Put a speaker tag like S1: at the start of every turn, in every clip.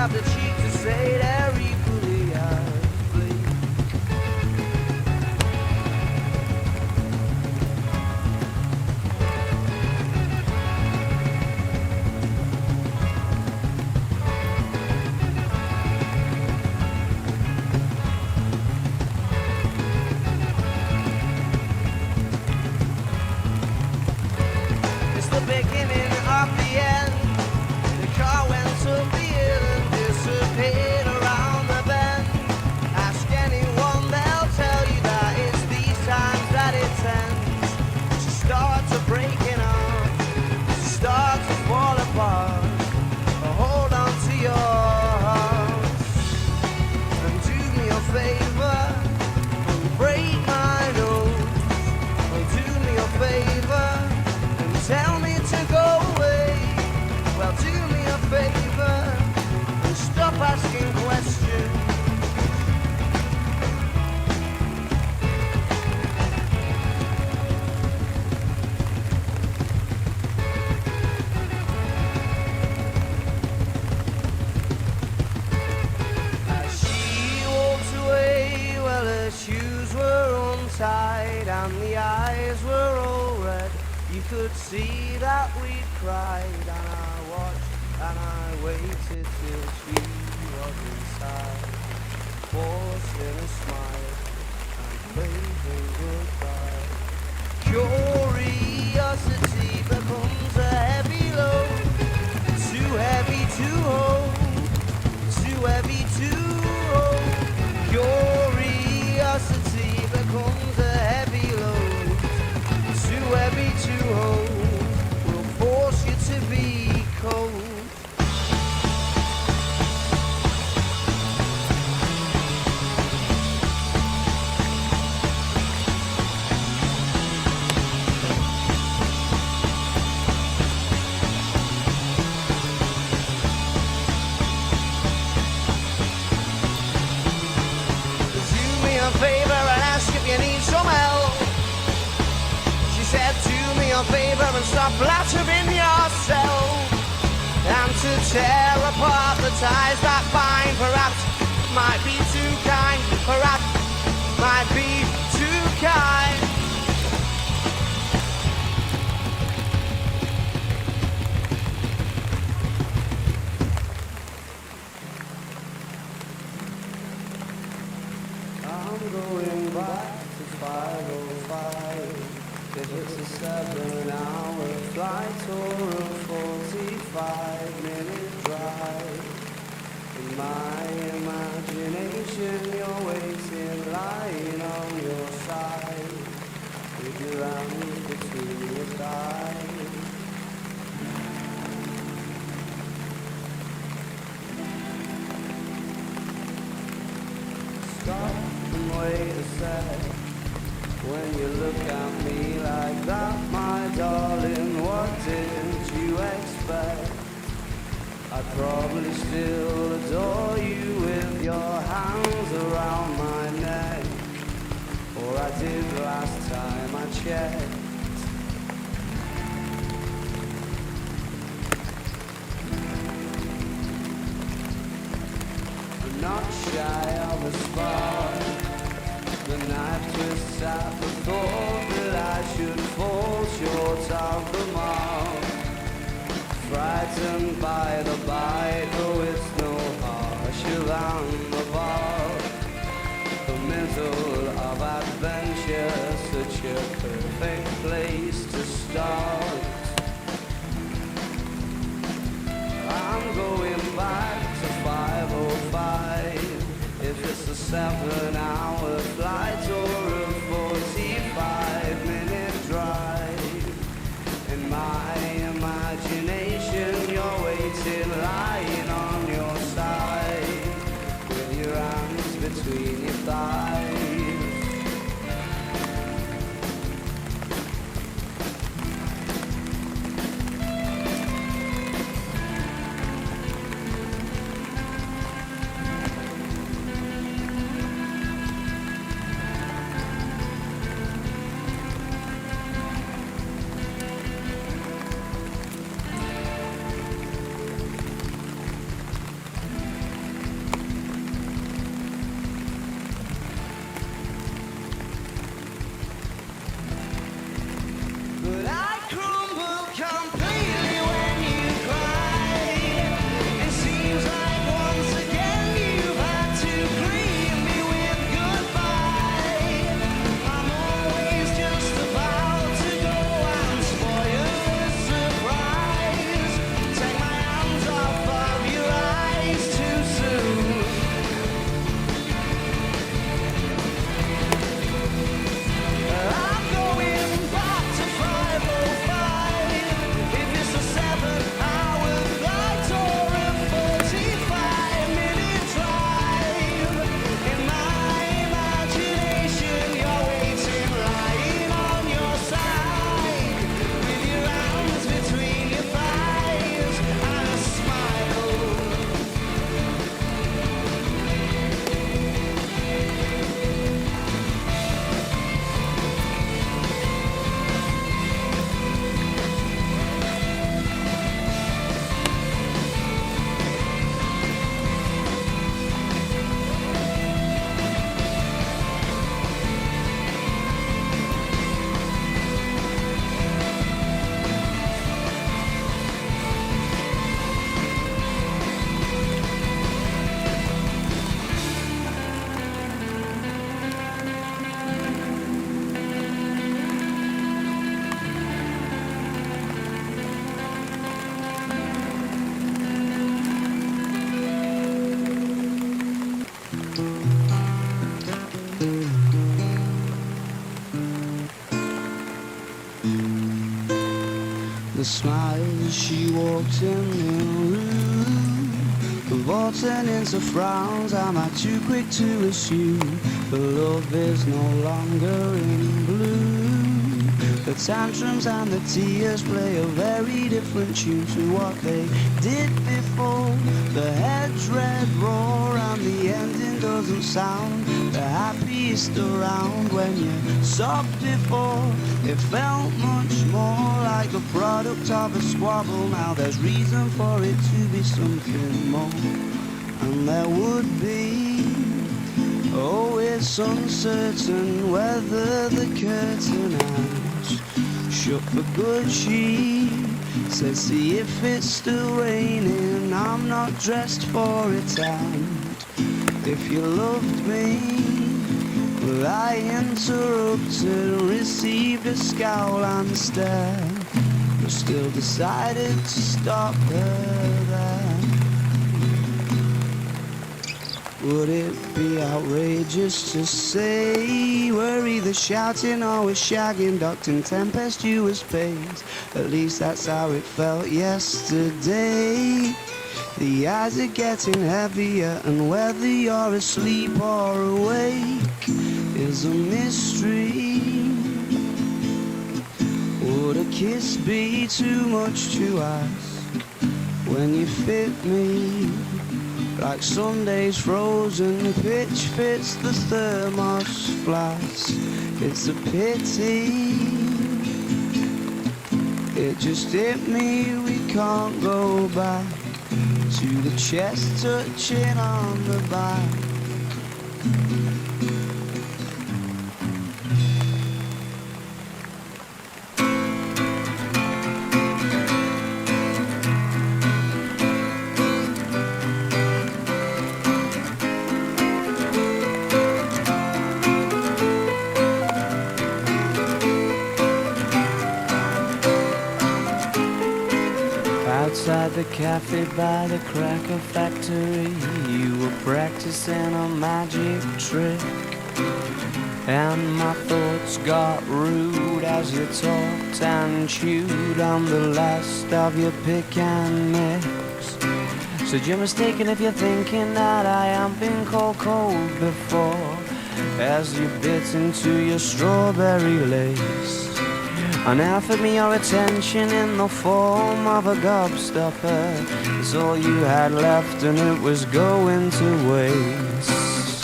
S1: have the cheek to say they're equally as bleak. It's the beginning of the end. The car went up the hill and disappeared around the bend. Ask anyone, they'll tell you that it's these times that it tends to start to breaking up, to start to fall apart. But hold on to your hearts and do me a favor and break my nose. Oh, do me a favor and tell me to go away. Well, do me a favor and stop asking questions. As she walked away, well, her shoes were untied and the eyes were all red. You could see that we cried, and I watched and I waited till she was inside, forcing a smile and waving goodbye. Curiosity becomes a heavy load, too heavy to hold, too heavy to hold. Curiosity becomes a heavy load, too heavy to hold, will force you to be cold. Do me a favor and ask if you need some help. She said, do me a favor and stop flattering yourself, and to tear apart the ties that bind. Perhaps might be too kind, perhaps might be too kind. I'm going back to 5:05. If it's a 7-hour flight or a 45-minute drive, in my imagination you're waiting, lying on your side, with your hands between your thighs. Stop and wait a sec. When you look at me like that, my darling, what did you expect? I'd probably still adore you with your hands around my neck, or I did last time I checked. I'm not shy of a spark. The knife twists at the thought that I should fall short of the mark. Frightened by the bite, though it's no harsher than the bark. The middle of adventure, such a perfect place to start. I'm going back to 5:05. If it's a 7-hour flight or a 45-minute drive, in my imagination you're waiting, lying on your side, with your hands between your thighs. the smile as she walked in the room. Converting into frowns, am I too quick to assume the love is no longer in bloom? The tantrums and the tears play a very different tune to what they did before. The head's red roar and the ending doesn't sound the happiest around. When you sobbed before, it felt much more like the product of a squabble. Now there's reason for it to be something more, and there would be. Oh, it's uncertain whether the curtain has shut for good. She said, see if it's still raining, I'm not dressed for it. And if you loved me, well, I interrupted, received a scowl and stare, but still decided to stop her there. Would it be outrageous to say we're either shouting or we're shagging, ducking tempestuous pace? At least that's how it felt yesterday. The eyes are getting heavier, and whether you're asleep or awake is a mystery. Would a kiss be too much to ask when you fit me? Like Sunday's frozen pitch fits the thermos flask. It's a pity, it just hit me, we can't go back to the chest touching on the back. Outside the cafe by the cracker factory, you were practicing a magic trick, and my thoughts got rude as you talked and chewed on the last of your pick and mix. Said you're mistaken if you're thinking that I haven't been cold before, as you bit into your strawberry lace and offered me your attention in the form of a gobstopper. It's all you had left and it was going to waste.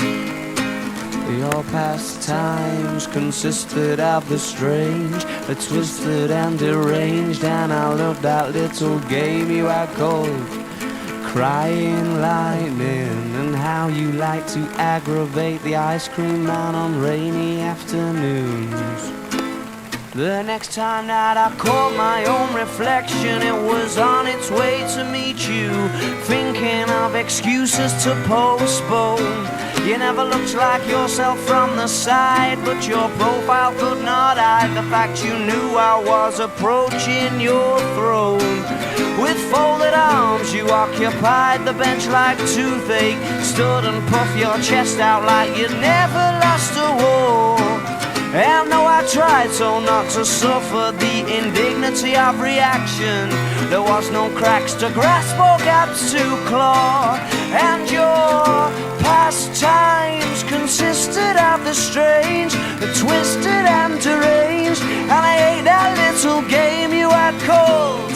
S1: Your pastimes consisted of the strange, the twisted and deranged, and I loved that little game you had called Crying Lightning, and how you like to aggravate the ice cream man on rainy afternoons. The next time that I caught my own reflection, it was on its way to meet you, thinking of excuses to postpone. You never looked like yourself from the side, but your profile could not hide the fact you knew I was approaching your throne. With folded arms you occupied the bench like toothache, stood and puffed your chest out like you'd never lost a war. And though I tried so not to suffer the indignity of reaction, there was no cracks to grasp or gaps to claw. And your pastimes consisted of the strange, the twisted and deranged, and I hate that little game you had called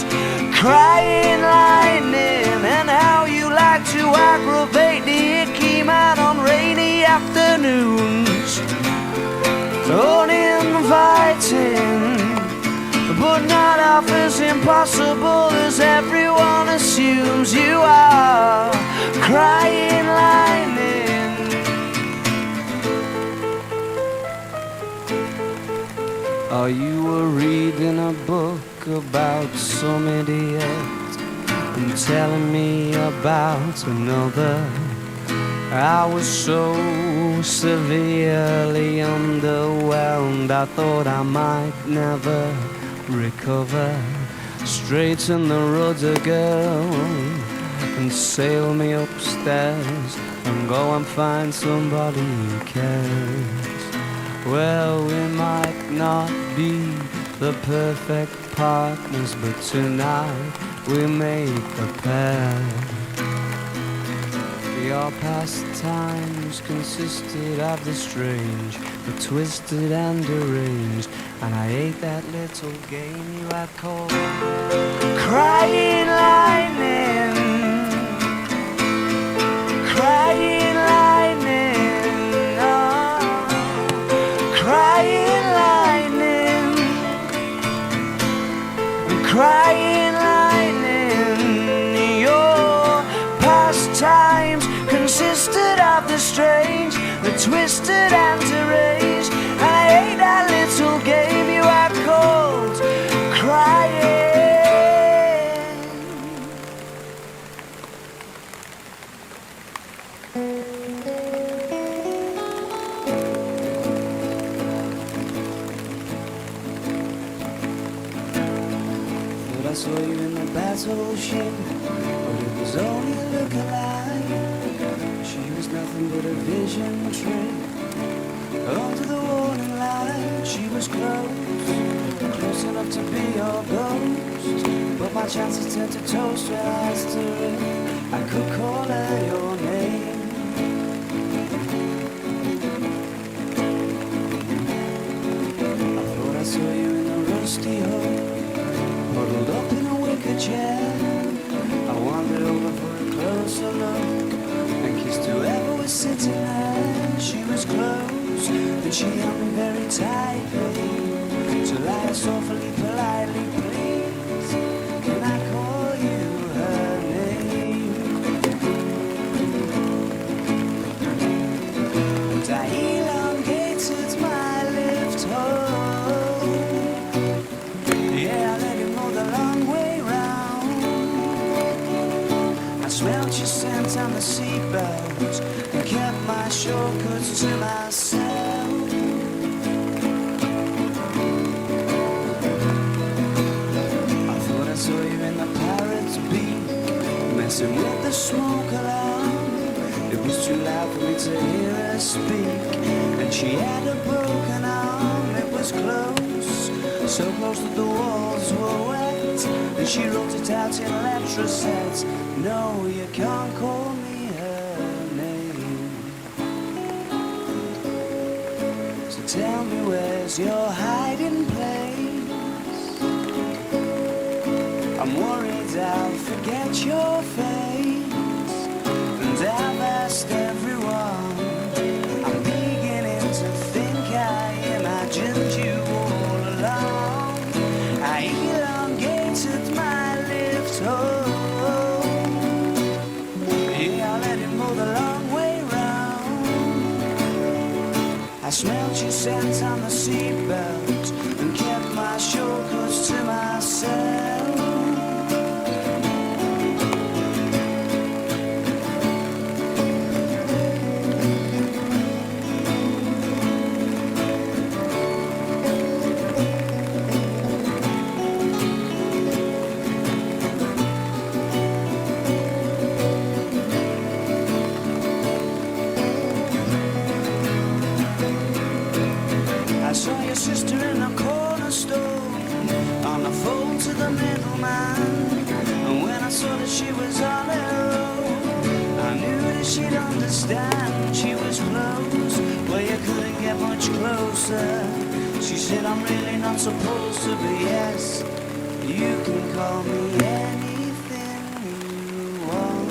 S1: Crying Lightning, and how you like to aggravate the icky man on rainy afternoons. Uninviting, but not half as impossible as everyone assumes. You are Crying Lightning. Oh, you were reading a book about some idiot and telling me about another. I was so severely underwhelmed, I thought I might never recover. Straighten the rudder, girl, and sail me upstairs, and go and find somebody who cares. Well, we might not be the perfect partners, but tonight we make a pair. Your pastimes consisted of the strange, the twisted and deranged, and I ate that little game you had called Crying Lightning. Crying lightning, oh, crying lightning, crying lightning. Your pastimes consisted of the strange, the twisted and deranged, and I ate that little game you had called Crying. I saw you in the battleship, but it was only a look-alike. She was nothing but a vision trick. Under the warning light, she was close enough to be your ghost. But my chances turned to toast when I asked her if I could call her your name. I thought I saw you in the rusty hole, huddled up in a wicker chair. I wandered over for a closer look and kissed whoever was sitting there. She was close, and she held me very tightly. So lie softly, politely, please, can I call you her name? And I elongated my left hole. Yeah, I let him know the long way round. I smelled your scent on the seatbelt and kept my shortcuts to myself. I thought I saw you in the Parrot's Beak, messing with the smoke alarm. It was too loud for me to hear her speak, and she had a broken arm. It was close, so close that the walls were wet, and she wrote it out in letters. No, you can't call me her name. So tell me, where's your hiding place? I'm worried I'll forget your face, and I've asked everyone. I'm beginning to think I imagined you all along. I elongated my left hole. Yeah, I let him go the long way round. I smelled your scent on the seatbelt and kept my shortcuts to myself. I saw your sister in the Cornerstone, on the phone to the middleman. And when I saw that she was on her own, I knew that she'd understand. She was close, well you couldn't get much closer. She said, I'm really not supposed to, but yes, you can call me anything you want.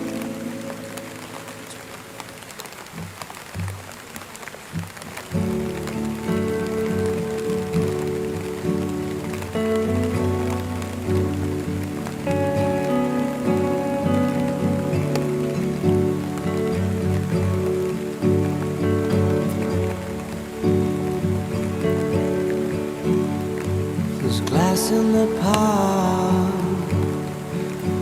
S1: In the park,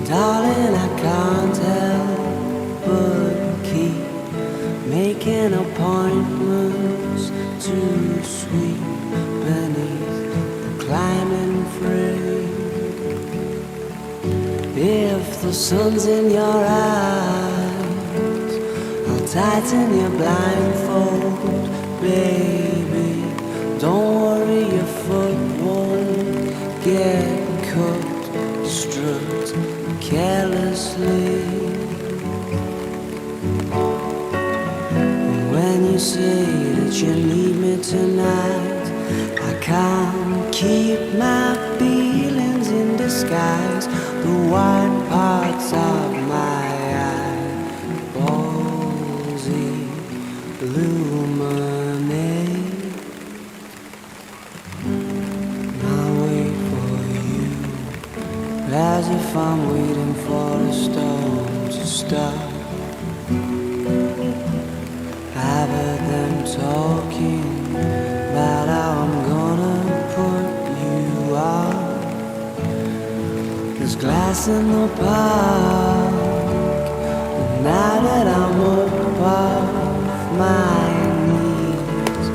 S1: darling, I can't help but keep making appointments to sweep beneath the climbing frame. If the sun's in your eyes, I'll tighten your blindfold, baby. Don't worry, your foot won't get front carelessly. When you say that you need me tonight, I can't keep my feelings in disguise. The white parts of my eyeballs illuminate. I'll wait for you as if I'm waiting for a storm to stop. I've heard them talking about how I'm gonna put you out. There's glass in the park, and now that I'm up off my knees,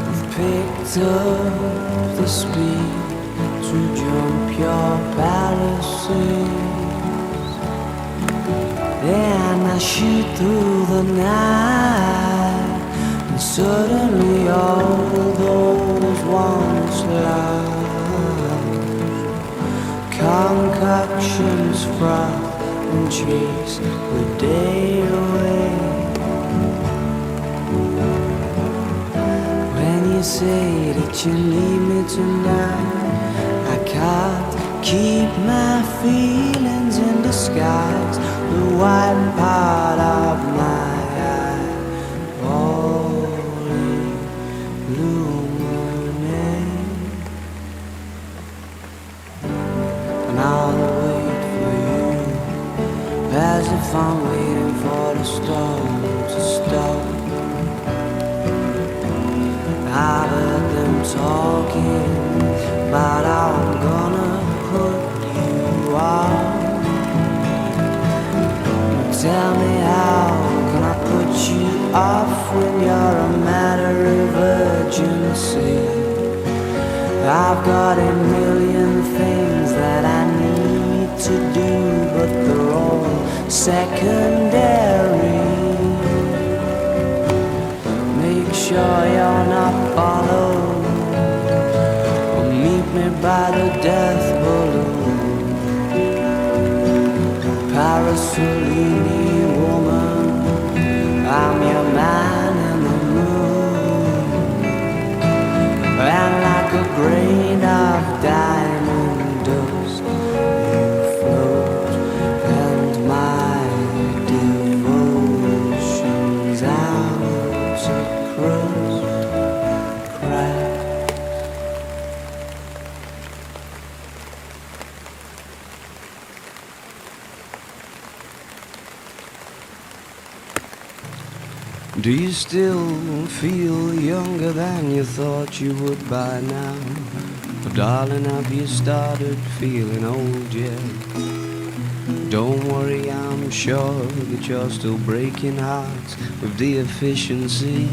S1: I've picked up the speed to jump your palisades. Then I shoot through the night, and suddenly all those once lost concoctions froth and chase the day away. When you say that you need me tonight, I can't keep my feelings in disguise. The white part of my eye all illuminate. And I'll wait for you as if I'm waiting for the storm to stop. I've heard them talking about how I'm gonna put you out. Tell me, how can I put you off when you're a matter of urgency? I've got a million things that I need to do, but they're all secondary. Make sure you're not followed, or meet me by the death balloon. Parasolini woman, I'm your man in the moon. And like a grain of diamond dust, you float, and my devotion's out to crust, crack. Do you still feel younger than you thought you would by now? But darling, have you started feeling old yet? Don't worry, I'm sure that you're still breaking hearts with the efficiency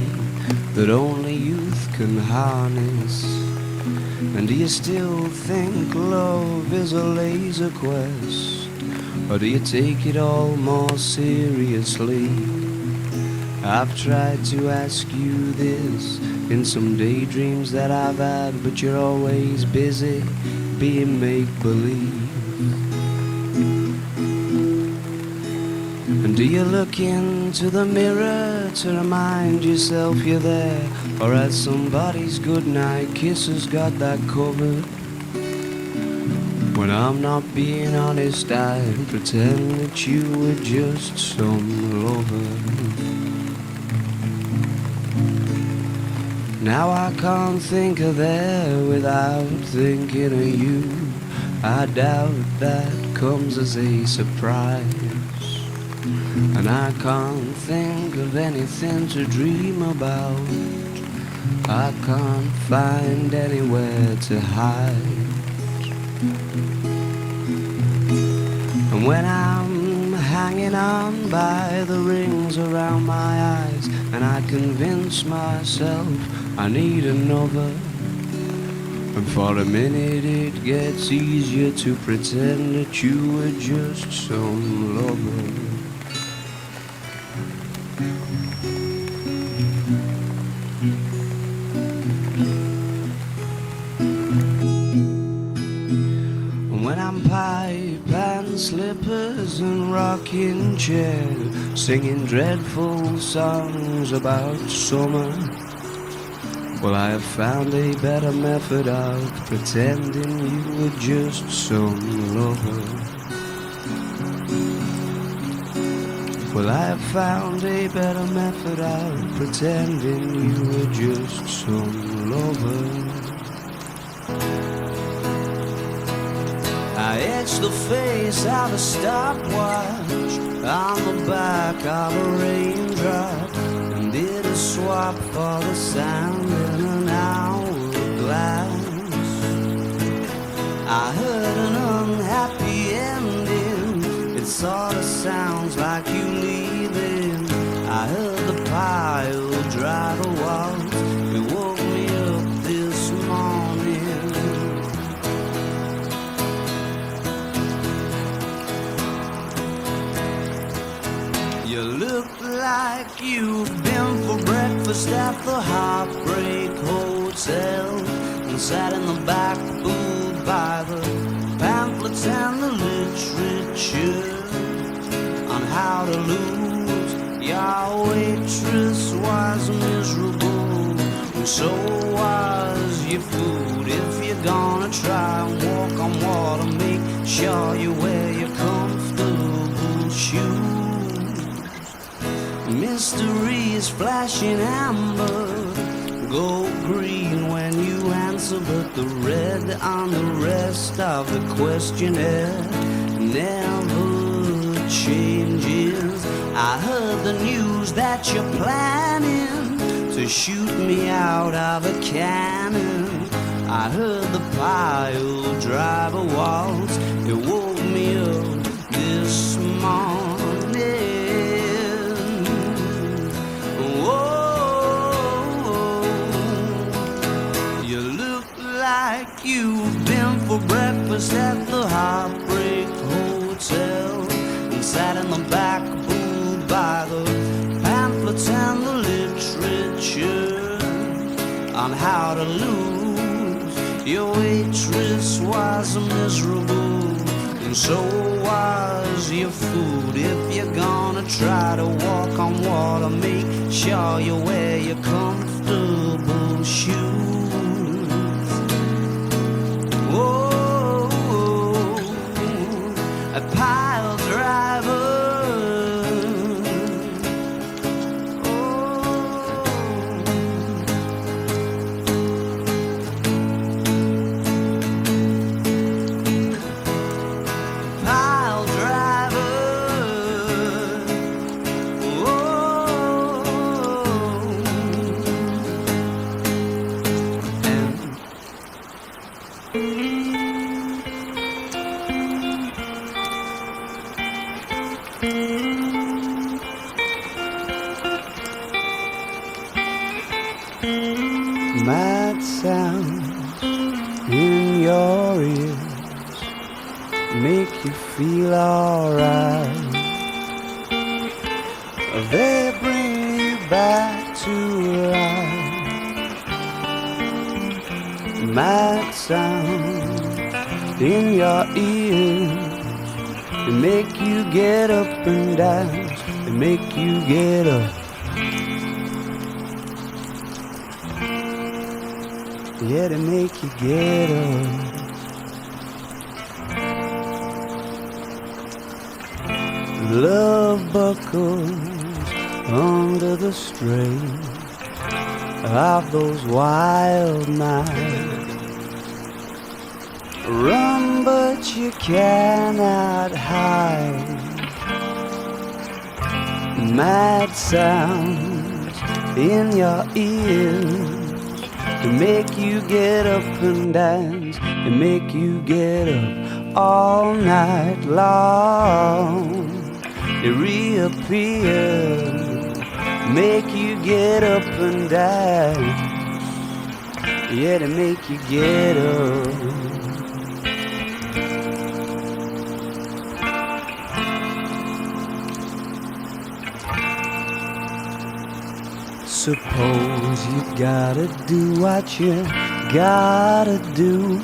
S1: that only youth can harness. And do you still think love is a laser quest? Or do you take it all more seriously? I've tried to ask you this in some daydreams that I've had, but you're always busy being make-believe. And do you look into the mirror to remind yourself you're there, or has somebody's goodnight kisses got that covered? When I'm not being honest, I pretend that you were just some lover. Now I can't think of there without thinking of you. I doubt that comes as a surprise. And I can't think of anything to dream about. I can't find anywhere to hide. And when I'm hanging on by the rings around my eyes, and I convince myself I need another, and for a minute it gets easier to pretend that you were just some lover. And when I'm pied slippers and rocking chair, singing dreadful songs about summer. Well, I have found a better method of pretending you were just some lover. Well, I have found a better method of pretending you were just some lover. I etched the face of a stopwatch on the back of a raindrop, and did a swap for the sound in an hourglass. I heard an unhappy ending, it sort of sounds like you leaving. I heard the pile driver waltz, it woke me up this morning. You look like you've been for breakfast at the Heartbreak Hotel, and sat in the back booth by the pamphlets and the literature on how to lose. Your waitress was miserable, and so was your food. If you're gonna try and walk on water, make sure you wear your comfortable shoes. Mystery is flashing amber, gold green when you answer, but the red on the rest of the questionnaire never changes. I heard the news that you're planning to shoot me out of a cannon. I heard the pile driver waltz, it woke me up this morning. Like you've been for breakfast at the Heartbreak Hotel, and sat in the back booth by the pamphlets and the literature on how to lose. Your waitress was miserable, and so was your food. If you're gonna try to walk on water, make sure you wear your comfortable shoes. A pile driver, pile driver, mad sounds in your ears make you feel alright. They bring you back to life. Mad sounds in your ears, they make you get up and dance, they make you get up. Yeah, they make you get up. Love buckles under the strain of those wild nights. Run, but you cannot hide. Mad sounds in your ears, they make you get up and dance, they make you get up all night long. They reappear, make you get up and dance. Yeah, they make you get up. Suppose you gotta do what you gotta do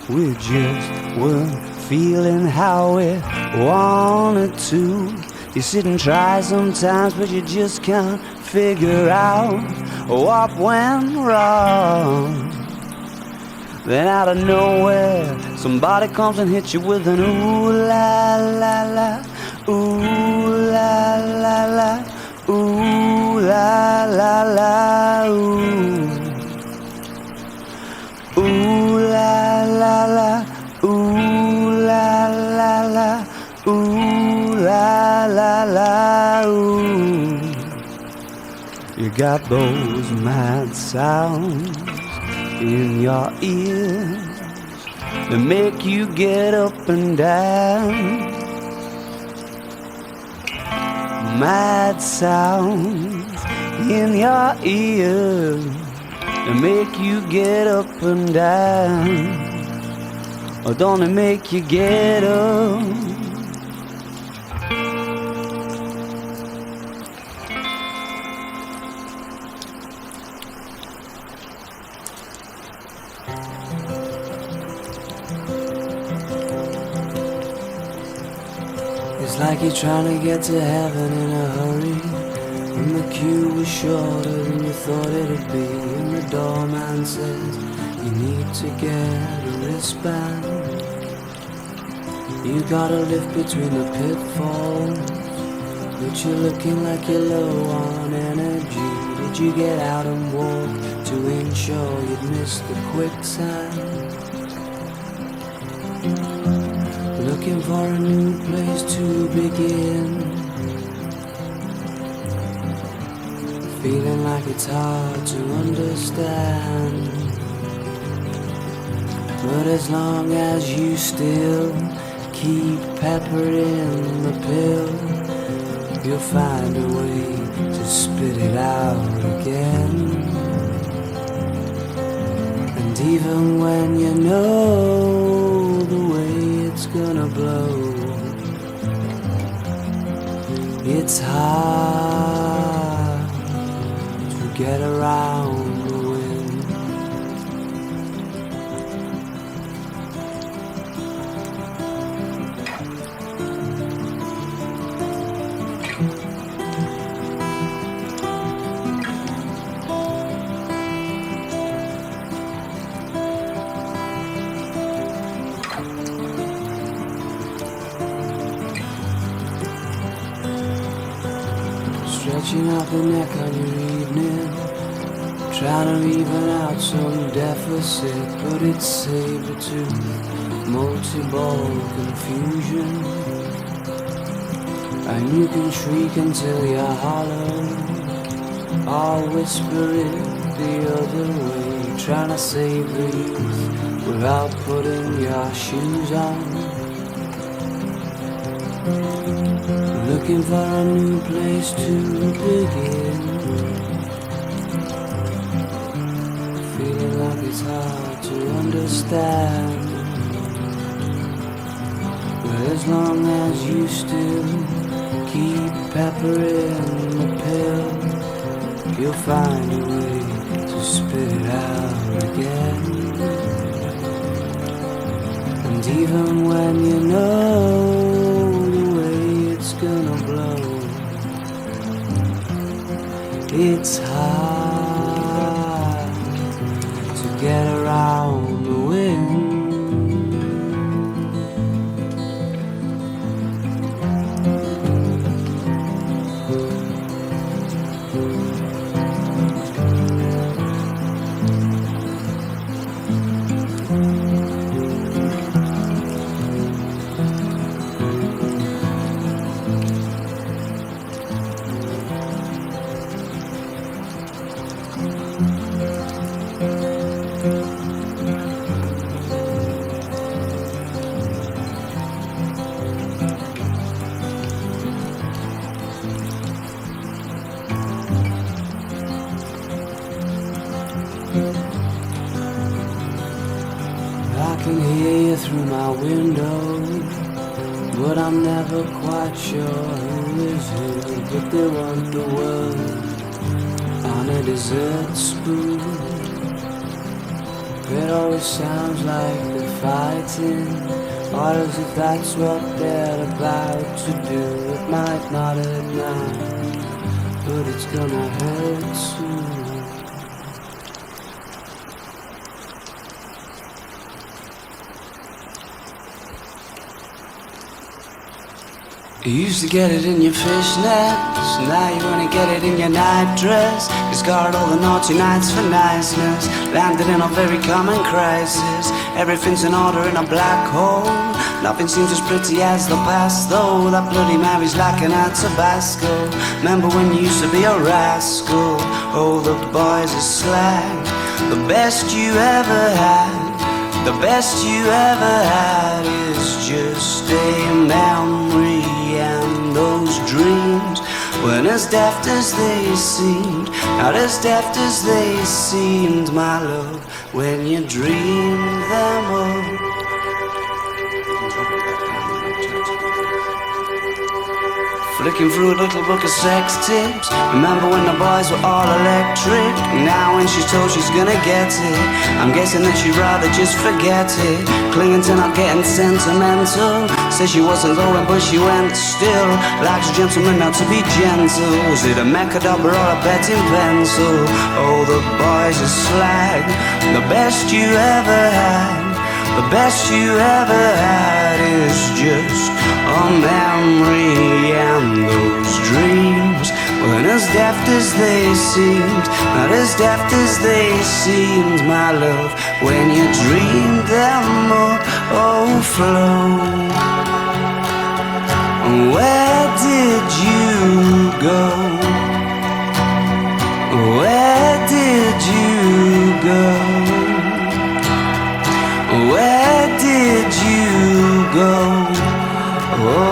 S1: with just one feeling how we wanted to. You sit and try sometimes, but you just can't figure out what went wrong. Then out of nowhere, somebody comes and hits you with an ooh la la la, ooh la la la, ooh la la la, ooh. Ooh la la la, ooh la la la, ooh la la la, ooh. You got those mad sounds in your ears that make you get up and dance. Mad sounds in your ears that make you get up and down. Or don't it make you get up? It's like you're trying to get to heaven in a hurry, and the queue was shorter than you thought it'd be. And the doorman says you need to get a wristband. You gotta live between the pitfalls, but you're looking like you're low on energy. Did you get out and walk to ensure you'd miss the quicksand? Looking for a new place to begin, feeling like it's hard to understand. But as long as you still keep peppering the pill, you'll find a way to spit it out again. And even when you know the way it's gonna blow, it's hard to get around the wind. Stretching out the neck on your evening, trying to even out some deficit, but it's saber-tooth, multi-ball confusion. And you can shriek until you're hollow, or whisper it the other way, trying to save the youth without putting your shoes on. Looking for a new place to begin, feeling like it's hard to understand. But as long as you still keep peppering the pill, you'll find a way to spit it out again. And even when you know gonna blow, it's hard to get around the wind. I can hear you through my window, but I'm never quite sure who is who. But they want the world on a dessert spoon. It always sounds like they're fighting, Or as if that's what they're about to do. It might not hurt now, but it's gonna hurt soon. You used to get it in your fishnets, now you only get it in your nightdress. Discard all the naughty nights for niceness, landed in a very common crisis. Everything's in order in a black hole, nothing seems as pretty as the past though. That Bloody Mary's lacking at Tabasco. Remember when you used to be a rascal? Oh, the boys are slag. The best you ever had, the best you ever had is just a memory. And those dreams weren't as daft as they seemed, not as daft as they seemed, my love, when you dreamed them up. Flicking through a little book of sex tips. Remember when the boys were all electric? Now when she's told she's gonna get it, I'm guessing that she'd rather just forget it. Clinging to not getting sentimental. Says she wasn't going but she went still. Likes a gentleman not to be gentle. Was it a macadabra or a betting pencil? Oh, the boys are slag. The best you ever had, the best you ever had is just a memory. And those dreams weren't as daft as they seemed, not as daft as they seemed, my love, when you dreamed them up. Oh, Flo, where did you go? Where did you go? Where did you go? Oh.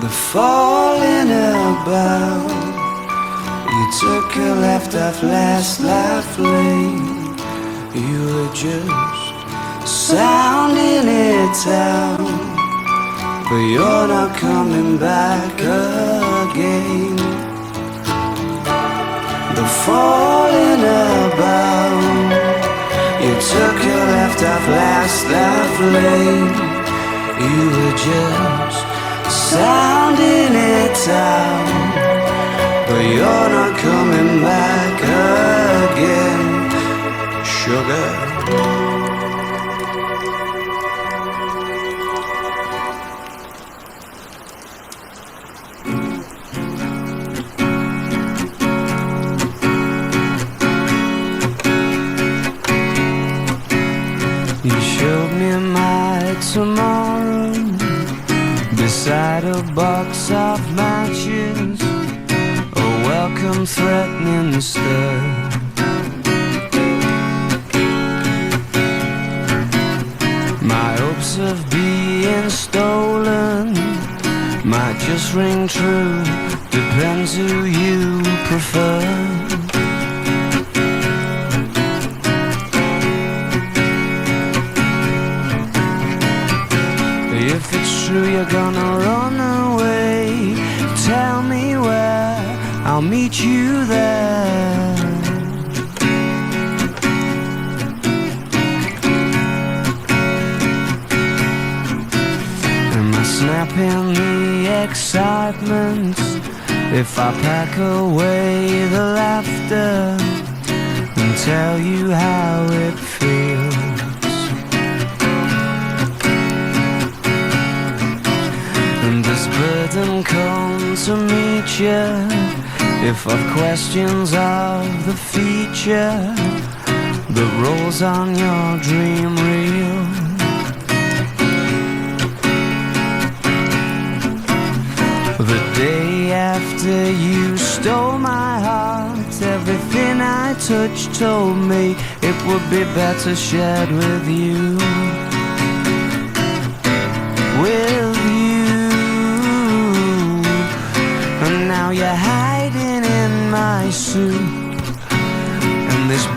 S1: The falling about, you took a left off last life lane. You were just sounding it out, but you're not coming back again. The falling about, you took a left off last life lane. You were just sounding it out, but you're not coming back again, sugar. You showed me my tomorrow beside a box of matches, a welcome threatening stir. My hopes of being stolen might just ring true, depends who you prefer. If it's true you're gonna run away, tell me where, I'll meet you there. Am I snapping the excitement if I pack away the laughter and tell you how it feels? And this burden come to meet you if I've questions of the feature that rolls on your dream reel. The day after you stole my heart, everything I touched told me it would be better shared with you. With you. And now you're hiding in my soup,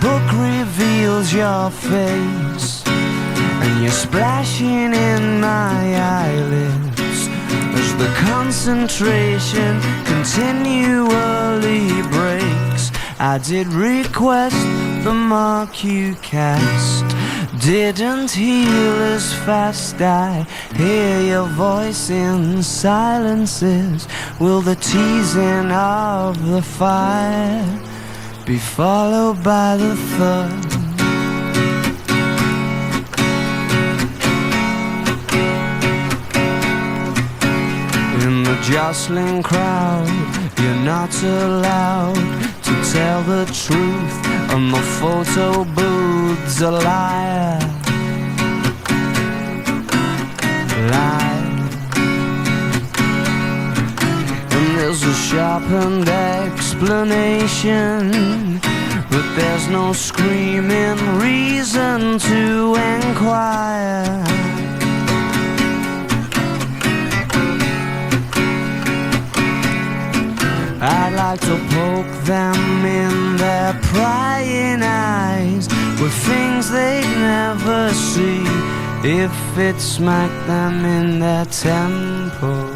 S1: book reveals your face, and you're splashing in my eyelids as the concentration continually breaks. I did request the mark you cast didn't heal as fast. I hear your voice in silences. Will the teasing of the fire be followed by the thud? In the jostling crowd, you're not allowed to tell the truth, and the photo booth's a liar. And there's a sharpened explanation, but there's no screaming reason to inquire. I'd like to poke them in their prying eyes with things they'd never see if it smacked them in their temple.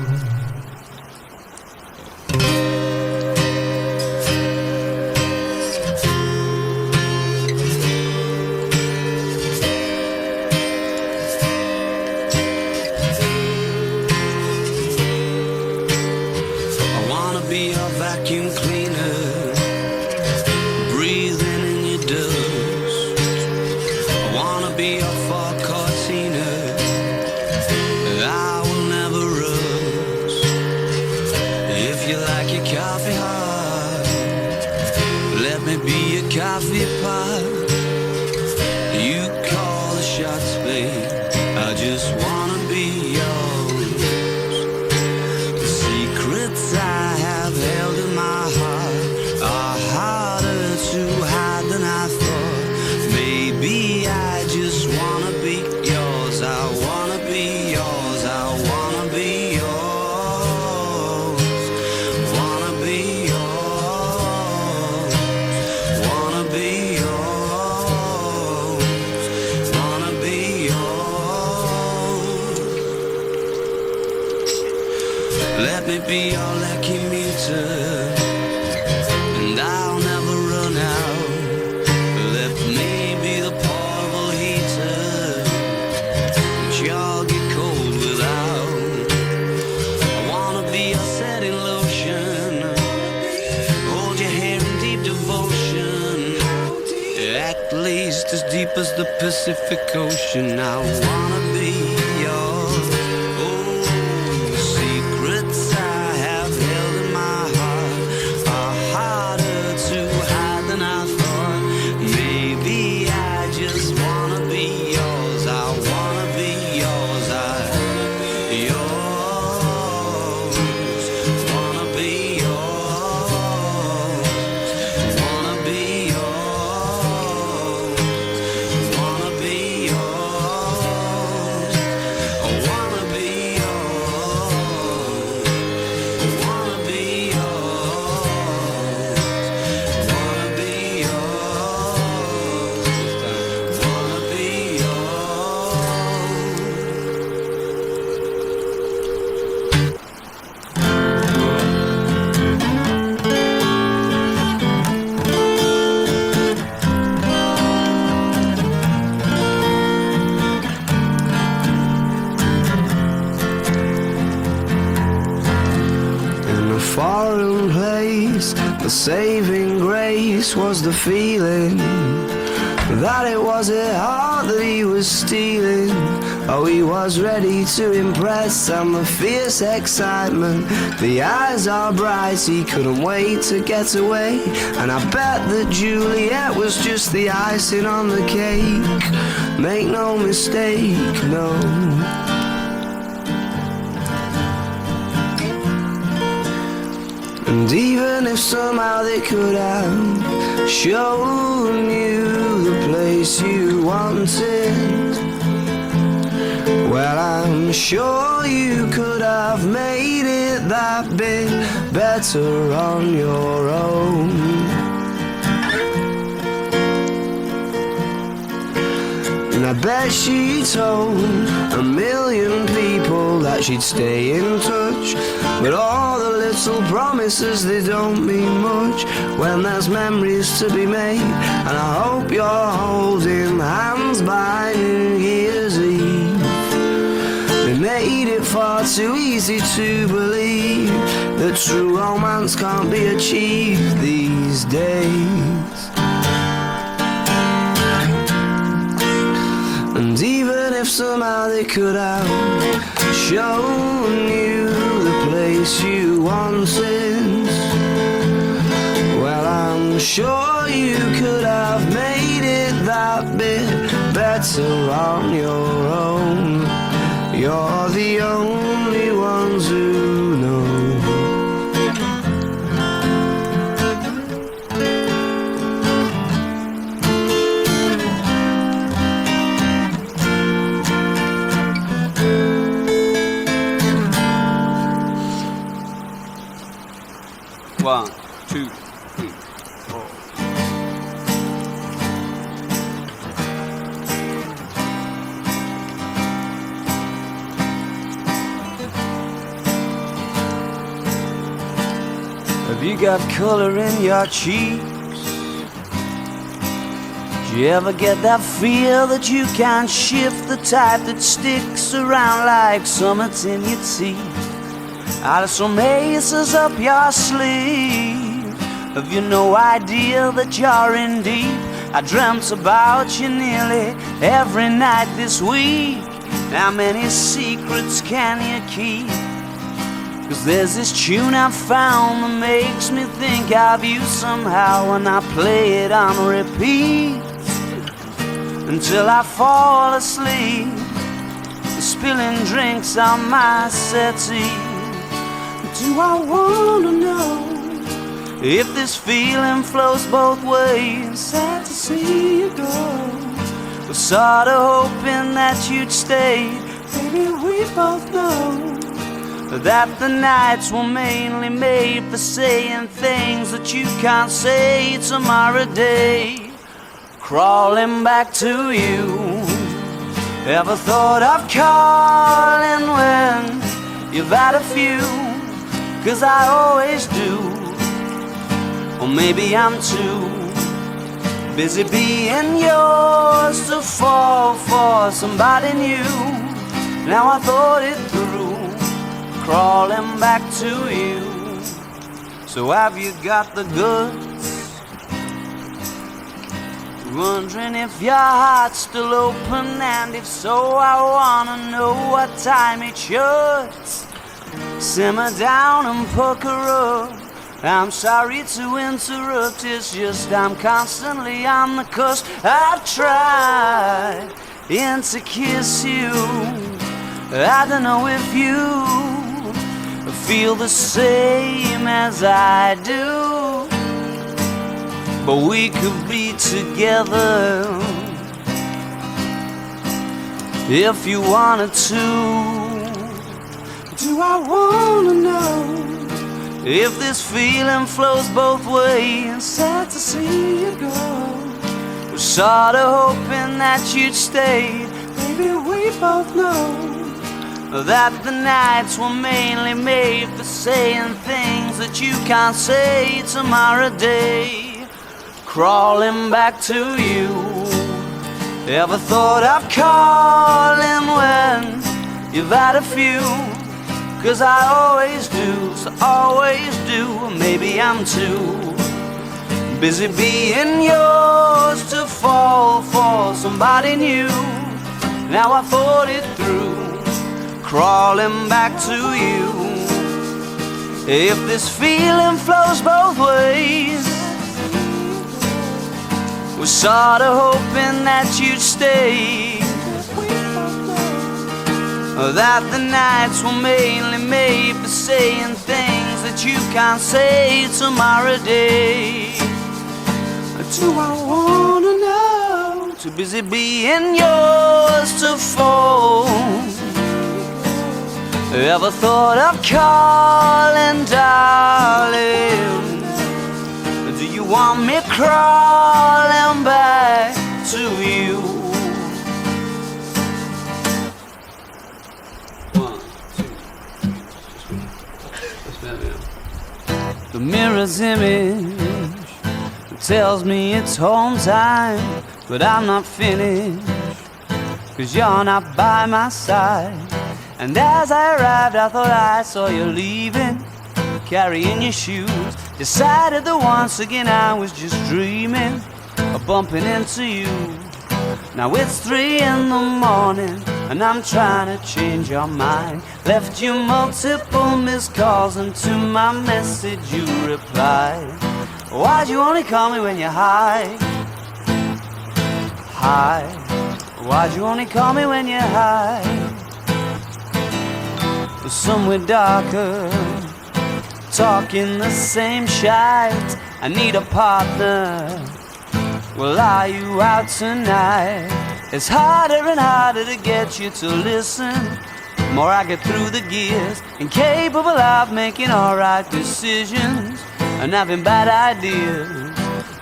S1: As the Pacific Ocean, I wanna be yours. Oh, the secrets I have held in my heart are harder to hide than I thought. Maybe I just wanna be yours. I wanna be yours. Yours. Wanna be yours. Wanna be yours. Foreign place, the saving grace was the feeling that it was a heart that he was stealing. Oh, he was ready to impress, and the fierce excitement, the eyes are bright, he couldn't wait to get away. And I bet that Juliet was just the icing on the cake. Make no mistake, no. And even if somehow they could have shown you the place you wanted, well, I'm sure you could have made it that bit better on your own. And I bet she told a million people that she'd stay in touch. But all the little promises, they don't mean much when there's memories to be made. And I hope you're holding hands by New Year's Eve. They made it far too easy to believe that true romance can't be achieved these days. And even if somehow they could have shown you the place you wanted, well, I'm sure you could have made it that bit better on your own. You're the only ones who know.
S2: 1, 2, 3, 4.
S1: Have you got color in your cheeks? Do you ever get that feel that you can't shift, the type that sticks around like summits in your teeth? Are there some aces up your sleeve? Have you no idea that you're in deep? I dreamt about you nearly every night this week. How many secrets can you keep? 'Cause there's this tune I found that makes me think of you somehow, and I play it on repeat until I fall asleep, spilling drinks on my settee. Do I wanna know if this feeling flows both ways? Sad to see you go. Was sorta hoping that you'd stay. Baby, we both know that the nights were mainly made for saying things that you can't say tomorrow day. Crawling back to you. Ever thought of calling when you've had a few? 'Cause I always do. Or maybe I'm too busy being yours to fall for somebody new. Now I thought it through, crawling back to you. So have you got the goods? Wondering if your heart's still open, and if so, I wanna know what time it should. Simmer down and pucker up. I'm sorry to interrupt, it's just I'm constantly on the cusp. I've tried to kiss you. I don't know if you feel the same as I do, but we could be together if you wanted to. Do I wanna know if this feeling flows both ways? Sad to see you go. Was sorta hoping that you'd stay. Baby, we both know that the nights were mainly made for saying things that you can't say tomorrow day. Crawling back to you. Ever thought of calling when you've had a few? 'Cause I always do, so always do. Maybe I'm too busy being yours to fall for somebody new. Now I thought it through, crawling back to you. If this feeling flows both ways, was sorta hoping that you'd stay. That the nights were mainly made for saying things that you can't say tomorrow day. Do I wanna know? Too busy being yours to fall. Ever thought of calling, darling? Do you want me crawling back to you? The mirror's image tells me it's home time, but I'm not finished, 'cause you're not by my side. And as I arrived, I thought I saw you leaving, carrying your shoes. Decided that once again I was just dreaming of bumping into you. Now it's 3 in the morning and I'm trying to change your mind. Left you multiple missed calls, and to my message you replied. Why'd you only call me when you're high? High. Why'd you only call me when you're high? Somewhere darker, talking the same shite. I need a partner. Well, are you out tonight? It's harder and harder to get you to listen. The more I get through the gears, incapable of making alright decisions and having bad ideas.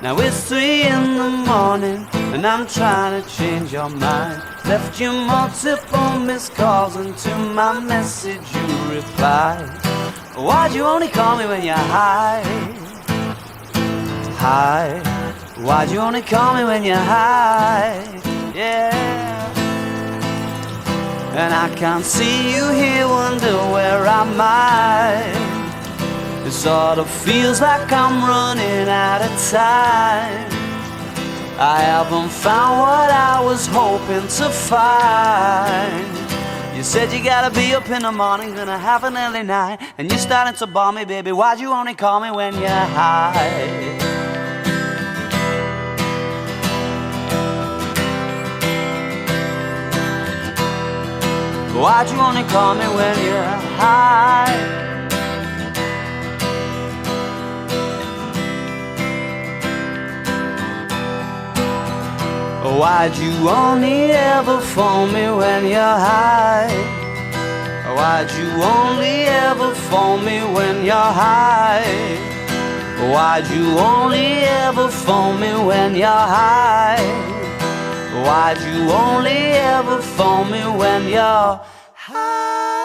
S1: Now it's 3 in the morning and I'm trying to change your mind. Left you multiple missed calls, and to my message you replied. Why'd you only call me when you're high? High. Why'd you only call me when you're high? Yeah. And I can't see you here, wonder where am I? It sort of feels like I'm running out of time. I haven't found what I was hoping to find. You said you gotta be up in the morning, gonna have an early night, and you're starting to bore me, baby. Why'd you only call me when you're high? Why'd you only call me when you're high? Why'd you only ever phone me when you're high? Why'd you only ever phone me when you're high? Why'd you only ever phone me when you're high? Why'd you only ever phone me when you're high?